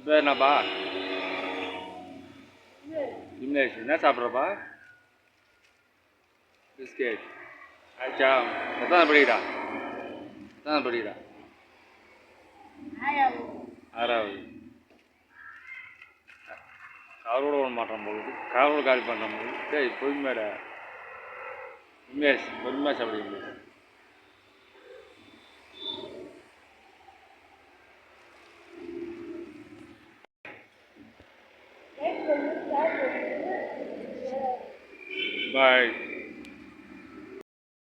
பேர் என்னப்பா? விக்னேஷ். என்ன சாப்பிட்றப்பா? பிஸ்கெட். ஆச்சா? எத்தனை படிக்கிறா? எத்தனை படிக்கிறா? 6வது. கவர் கூட விட மாட்டான் போகுது. கவர் கூட காலி பண்ணுறான் போகுது. சரி பொறுமையாடா. விக்னேஷ் பொறுமையாக சாப்பிடுங்க. Bye.